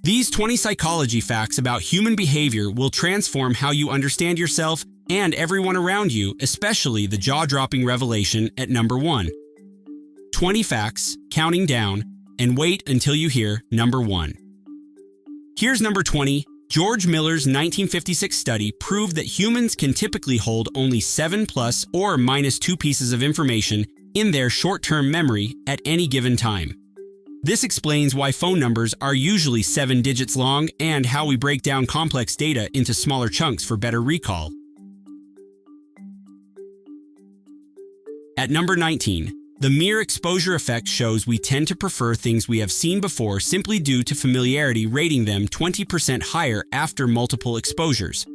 These 20 psychology facts about human behavior will transform how you understand yourself and everyone around you, especially the jaw-dropping revelation at number 1. 20 facts, counting down, and wait until you hear number 1. Here's number 20. George Miller's 1956 study proved that humans can typically hold only 7 plus or minus 2 pieces of information in their short-term memory at any given time. This explains why phone numbers are usually 7 digits long and how we break down complex data into smaller chunks for better recall. At number 19, the mere exposure effect shows we tend to prefer things we have seen before simply due to familiarity, rating them 20% higher after multiple exposures.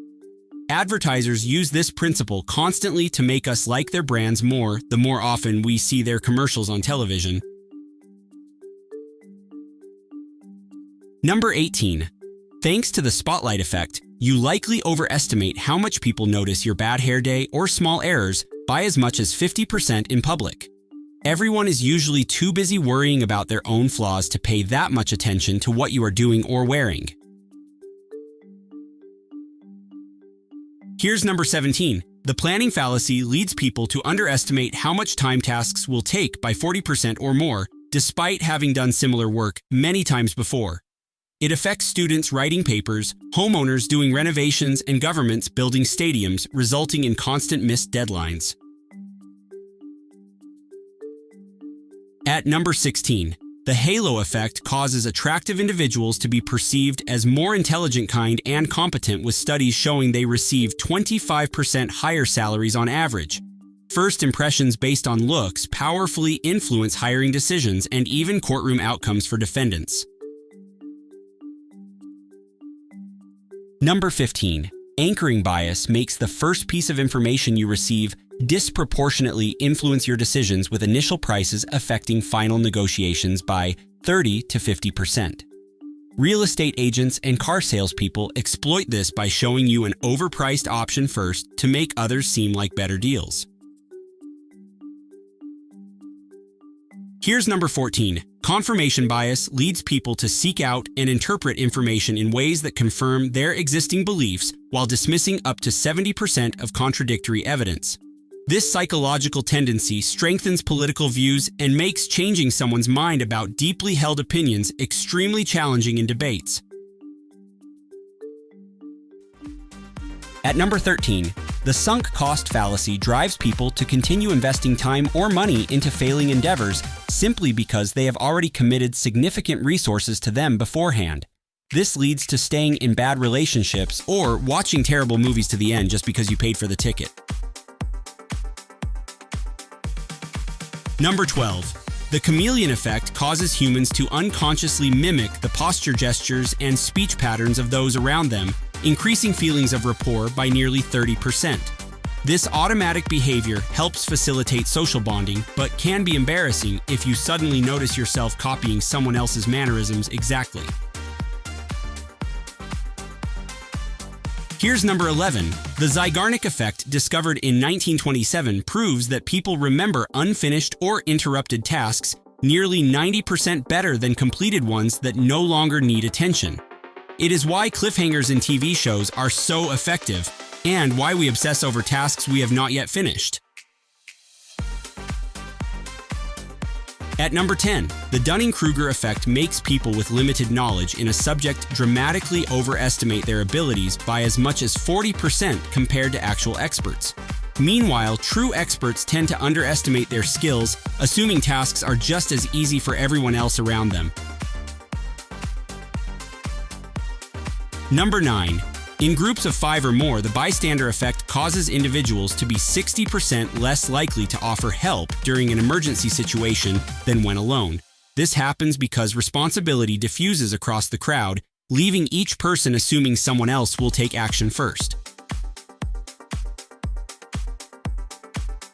Advertisers use this principle constantly to make us like their brands more the more often we see their commercials on television. Number 18. Thanks to the spotlight effect, you likely overestimate how much people notice your bad hair day or small errors by as much as 50% in public. Everyone is usually too busy worrying about their own flaws to pay that much attention to what you are doing or wearing. Here's number 17. The planning fallacy leads people to underestimate how much time tasks will take by 40% or more, despite having done similar work many times before. It affects students writing papers, homeowners doing renovations, and governments building stadiums, resulting in constant missed deadlines. At number 16, the halo effect causes attractive individuals to be perceived as more intelligent, kind, and competent, with studies showing they receive 25% higher salaries on average. First impressions based on looks powerfully influence hiring decisions and even courtroom outcomes for defendants. Number 15. Anchoring bias makes the first piece of information you receive disproportionately influence your decisions, with initial prices affecting final negotiations by 30 to 50%. Real estate agents and car salespeople exploit this by showing you an overpriced option first to make others seem like better deals. Here's number 14. Confirmation bias leads people to seek out and interpret information in ways that confirm their existing beliefs while dismissing up to 70% of contradictory evidence. This psychological tendency strengthens political views and makes changing someone's mind about deeply held opinions extremely challenging in debates. At number 13, the sunk cost fallacy drives people to continue investing time or money into failing endeavors simply because they have already committed significant resources to them beforehand. This leads to staying in bad relationships or watching terrible movies to the end just because you paid for the ticket. Number 12. The chameleon effect causes humans to unconsciously mimic the posture, gestures, and speech patterns of those around them, increasing feelings of rapport by nearly 30%. This automatic behavior helps facilitate social bonding, but can be embarrassing if you suddenly notice yourself copying someone else's mannerisms exactly. Here's number 11. The Zeigarnik effect, discovered in 1927, proves that people remember unfinished or interrupted tasks nearly 90% better than completed ones that no longer need attention. It is why cliffhangers in TV shows are so effective, and why we obsess over tasks we have not yet finished. At number 10, the Dunning-Kruger effect makes people with limited knowledge in a subject dramatically overestimate their abilities by as much as 40% compared to actual experts. Meanwhile, true experts tend to underestimate their skills, assuming tasks are just as easy for everyone else around them. Number 9. In groups of 5 or more, the bystander effect causes individuals to be 60% less likely to offer help during an emergency situation than when alone. This happens because responsibility diffuses across the crowd, leaving each person assuming someone else will take action first.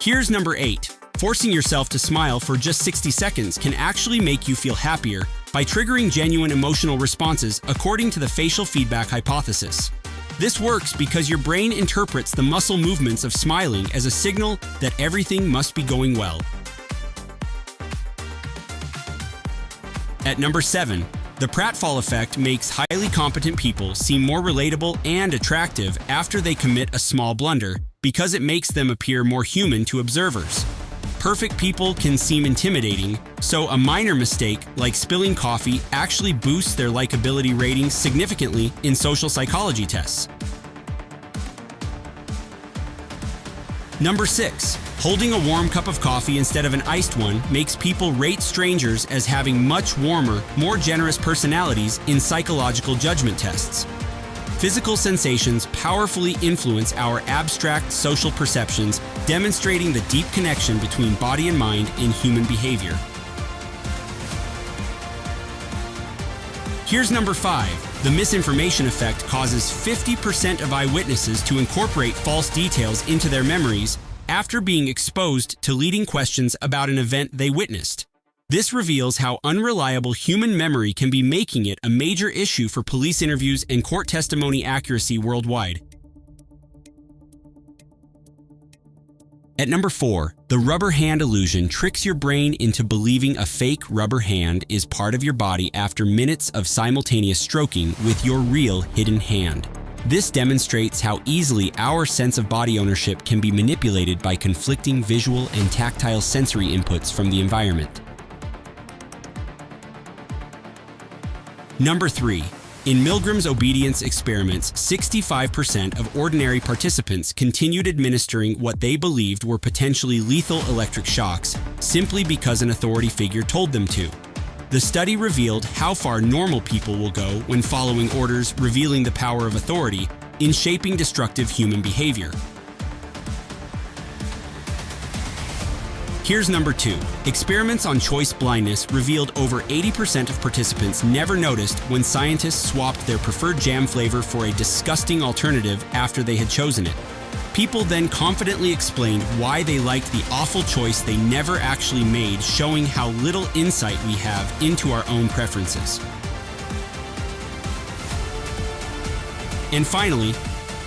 Here's number 8. Forcing yourself to smile for just 60 seconds can actually make you feel happier by triggering genuine emotional responses, according to the facial feedback hypothesis. This works because your brain interprets the muscle movements of smiling as a signal that everything must be going well. At number 7, The pratfall effect makes highly competent people seem more relatable and attractive after they commit a small blunder because it makes them appear more human to observers. Perfect people can seem intimidating, so a minor mistake, like spilling coffee, actually boosts their likability ratings significantly in social psychology tests. Number 6. Holding a warm cup of coffee instead of an iced one makes people rate strangers as having much warmer, more generous personalities in psychological judgment tests. Physical sensations powerfully influence our abstract social perceptions, demonstrating the deep connection between body and mind in human behavior. Here's number 5. The misinformation effect causes 50% of eyewitnesses to incorporate false details into their memories after being exposed to leading questions about an event they witnessed. This reveals how unreliable human memory can be, making it a major issue for police interviews and court testimony accuracy worldwide. At number 4, the rubber hand illusion tricks your brain into believing a fake rubber hand is part of your body after minutes of simultaneous stroking with your real hidden hand. This demonstrates how easily our sense of body ownership can be manipulated by conflicting visual and tactile sensory inputs from the environment. Number 3. In Milgram's obedience experiments, 65% of ordinary participants continued administering what they believed were potentially lethal electric shocks simply because an authority figure told them to. The study revealed how far normal people will go when following orders, revealing the power of authority in shaping destructive human behavior. Here's number 2. Experiments on choice blindness revealed over 80% of participants never noticed when scientists swapped their preferred jam flavor for a disgusting alternative after they had chosen it. People then confidently explained why they liked the awful choice they never actually made, showing how little insight we have into our own preferences. And finally,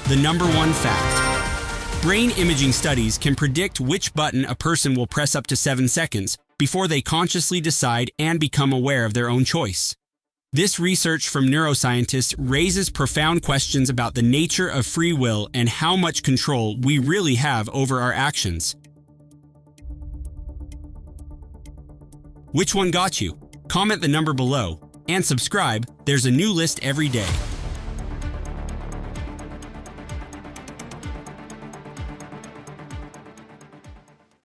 the number 1 fact. Brain imaging studies can predict which button a person will press up to 7 seconds before they consciously decide and become aware of their own choice. This research from neuroscientists raises profound questions about the nature of free will and how much control we really have over our actions. Which one got you? Comment the number below and subscribe. There's a new list every day.